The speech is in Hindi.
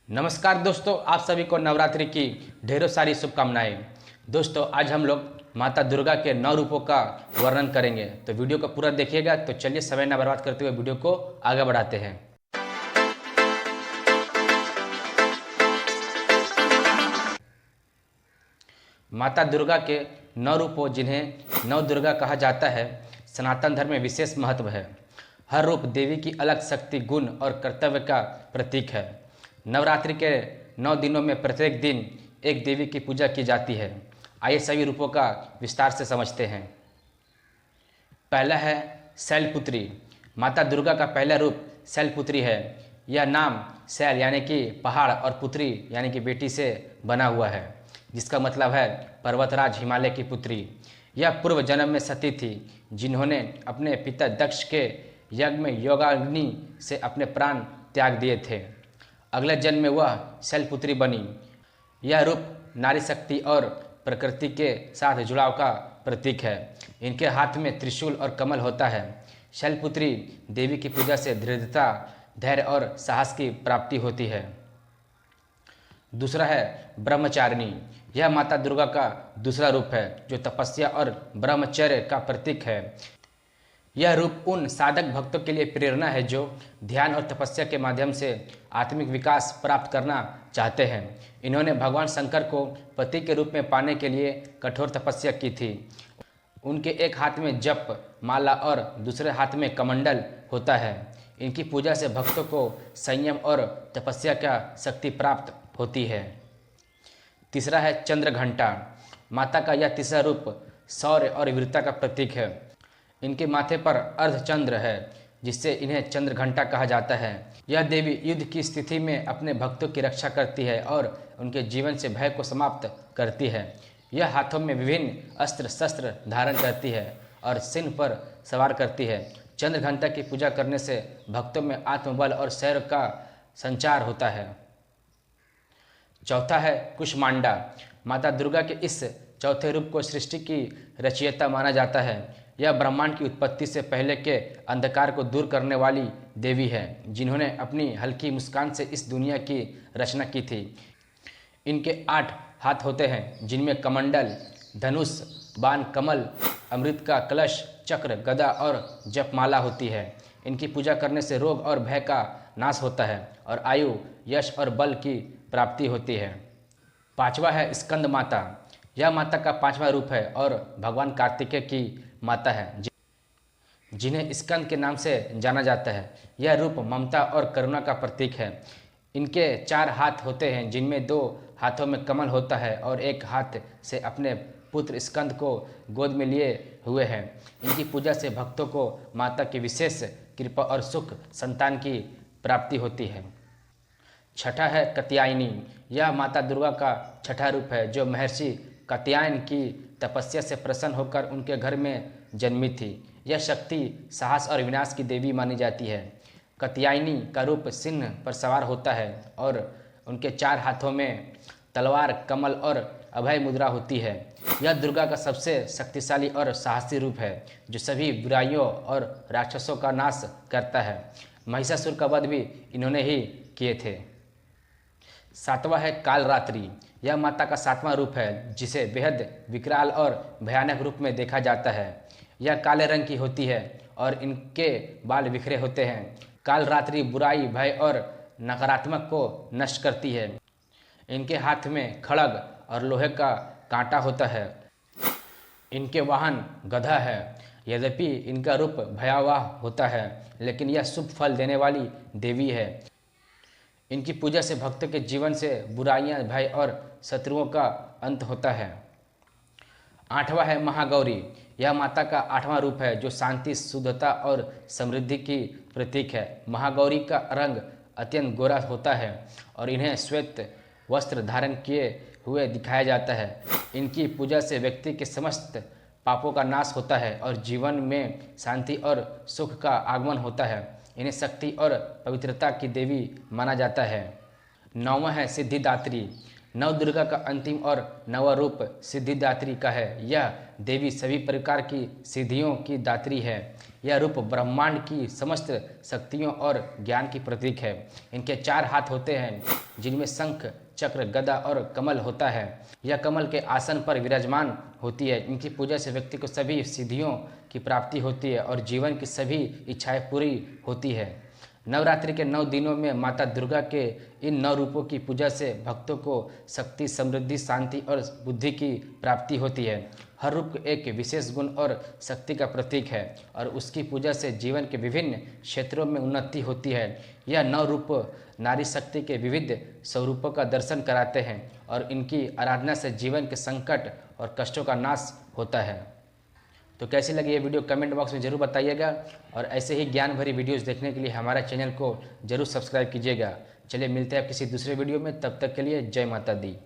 नमस्कार दोस्तों, आप सभी को नवरात्रि की ढेरों सारी शुभकामनाएं। दोस्तों, आज हम लोग माता दुर्गा के 9 रूपों का वर्णन करेंगे, तो वीडियो को पूरा देखिएगा। तो चलिए समय न बर्बाद करते हुए वीडियो को आगे बढ़ाते हैं। माता दुर्गा के 9 रूपों, जिन्हें नव दुर्गा कहा जाता है, सनातन धर्म में विशेष महत्व है। हर रूप देवी की अलग शक्ति, गुण और कर्तव्य का प्रतीक है। नवरात्रि के 9 दिनों में प्रत्येक दिन एक देवी की पूजा की जाती है। आइए सभी रूपों का विस्तार से समझते हैं। पहला है शैलपुत्री। माता दुर्गा का पहला रूप शैलपुत्री है। यह नाम शैल यानी कि पहाड़ और पुत्री यानी कि बेटी से बना हुआ है, जिसका मतलब है पर्वतराज हिमालय की पुत्री। यह पूर्व जन्म में सती थी, जिन्होंने अपने पिता दक्ष के यज्ञ में योगाग्नि से अपने प्राण त्याग दिए थे। अगले जन्म में वह शैलपुत्री बनी। यह रूप नारी शक्ति और प्रकृति के साथ जुड़ाव का प्रतीक है। इनके हाथ में त्रिशूल और कमल होता है। शैलपुत्री देवी की पूजा से दृढ़ता, धैर्य और साहस की प्राप्ति होती है। दूसरा है ब्रह्मचारिणी। यह माता दुर्गा का दूसरा रूप है, जो तपस्या और ब्रह्मचर्य का प्रतीक है। यह रूप उन साधक भक्तों के लिए प्रेरणा है जो ध्यान और तपस्या के माध्यम से आत्मिक विकास प्राप्त करना चाहते हैं। इन्होंने भगवान शंकर को पति के रूप में पाने के लिए कठोर तपस्या की थी। उनके एक हाथ में जप माला और दूसरे हाथ में कमंडल होता है। इनकी पूजा से भक्तों को संयम और तपस्या का शक्ति प्राप्त होती है। तीसरा है चंद्रघंटा। माता का यह तीसरा रूप शौर्य और वीरता का प्रतीक है। इनके माथे पर अर्धचंद्र है, जिससे इन्हें चंद्रघंटा कहा जाता है। यह देवी युद्ध की स्थिति में अपने भक्तों की रक्षा करती है और उनके जीवन से भय को समाप्त करती है। यह हाथों में विभिन्न अस्त्र शस्त्र धारण करती है और सिंह पर सवार करती है। चंद्रघंटा की पूजा करने से भक्तों में आत्मबल और शौर्य का संचार होता है। चौथा है कुष्मांडा। माता दुर्गा के इस चौथे रूप को सृष्टि की रचयिता माना जाता है। यह ब्रह्मांड की उत्पत्ति से पहले के अंधकार को दूर करने वाली देवी है, जिन्होंने अपनी हल्की मुस्कान से इस दुनिया की रचना की थी। इनके 8 हाथ होते हैं, जिनमें कमंडल, धनुष, बाण, कमल, अमृत का कलश, चक्र, गदा और जपमाला होती है। इनकी पूजा करने से रोग और भय का नाश होता है और आयु, यश और बल की प्राप्ति होती है। पांचवा है स्कंद माता। यह माता का 5वां रूप है और भगवान कार्तिकेय की माता है, जिन्हें स्कंद के नाम से जाना जाता है। यह रूप ममता और करुणा का प्रतीक है। इनके 4 हाथ होते हैं, जिनमें 2 हाथों में कमल होता है और एक हाथ से अपने पुत्र स्कंद को गोद में लिए हुए हैं। इनकी पूजा से भक्तों को माता की विशेष कृपा और सुख संतान की प्राप्ति होती है। छठा है कात्यायनी। यह माता दुर्गा का छठा रूप है, जो महर्षि कात्यायन की तपस्या से प्रसन्न होकर उनके घर में जन्मी थी। यह शक्ति, साहस और विनाश की देवी मानी जाती है। कात्यायनी का रूप सिंह पर सवार होता है और उनके 4 हाथों में तलवार, कमल और अभय मुद्रा होती है। यह दुर्गा का सबसे शक्तिशाली और साहसी रूप है, जो सभी बुराइयों और राक्षसों का नाश करता है। महिषासुर का वध भी इन्होंने ही किए थे। 7वां है कालरात्रि। यह माता का 7वां रूप है, जिसे बेहद विकराल और भयानक रूप में देखा जाता है। यह काले रंग की होती है और इनके बाल बिखरे होते हैं। कालरात्रि बुराई, भय और नकारात्मक को नष्ट करती है। इनके हाथ में खड्ग और लोहे का कांटा होता है। इनके वाहन गधा है। यद्यपि इनका रूप भयावह होता है, लेकिन यह शुभ फल देने वाली देवी है। इनकी पूजा से भक्तों के जीवन से बुराइयां, भय और शत्रुओं का अंत होता है। 8वां है महागौरी। यह माता का 8वां रूप है, जो शांति, शुद्धता और समृद्धि की प्रतीक है। महागौरी का रंग अत्यंत गोरा होता है और इन्हें श्वेत वस्त्र धारण किए हुए दिखाया जाता है। इनकी पूजा से व्यक्ति के समस्त पापों का नाश होता है और जीवन में शांति और सुख का आगमन होता है। इन्हें शक्ति और पवित्रता की देवी माना जाता है। 9वां है सिद्धिदात्री। नव दुर्गा का अंतिम और 9वां रूप सिद्धिदात्री का है। यह देवी सभी प्रकार की सिद्धियों की दात्री है। यह रूप ब्रह्मांड की समस्त शक्तियों और ज्ञान की प्रतीक है। इनके 4 हाथ होते हैं जिनमें शंख, चक्र, गदा और कमल होता है। यह कमल के आसन पर विराजमान होती है। इनकी पूजा से व्यक्ति को सभी सिद्धियों की प्राप्ति होती है और जीवन की सभी इच्छाएं पूरी होती है। नवरात्रि के 9 दिनों में माता दुर्गा के इन 9 रूपों की पूजा से भक्तों को शक्ति, समृद्धि, शांति और बुद्धि की प्राप्ति होती है। हर रूप एक विशेष गुण और शक्ति का प्रतीक है और उसकी पूजा से जीवन के विभिन्न क्षेत्रों में उन्नति होती है। यह 9 रूप नारी शक्ति के विविध स्वरूपों का दर्शन कराते हैं और इनकी आराधना से जीवन के संकट और कष्टों का नाश होता है। तो कैसी लगी ये वीडियो कमेंट बॉक्स में ज़रूर बताइएगा और ऐसे ही ज्ञान भरी वीडियोस देखने के लिए हमारे चैनल को ज़रूर सब्सक्राइब कीजिएगा। चलिए मिलते हैं किसी दूसरे वीडियो में, तब तक के लिए जय माता दी।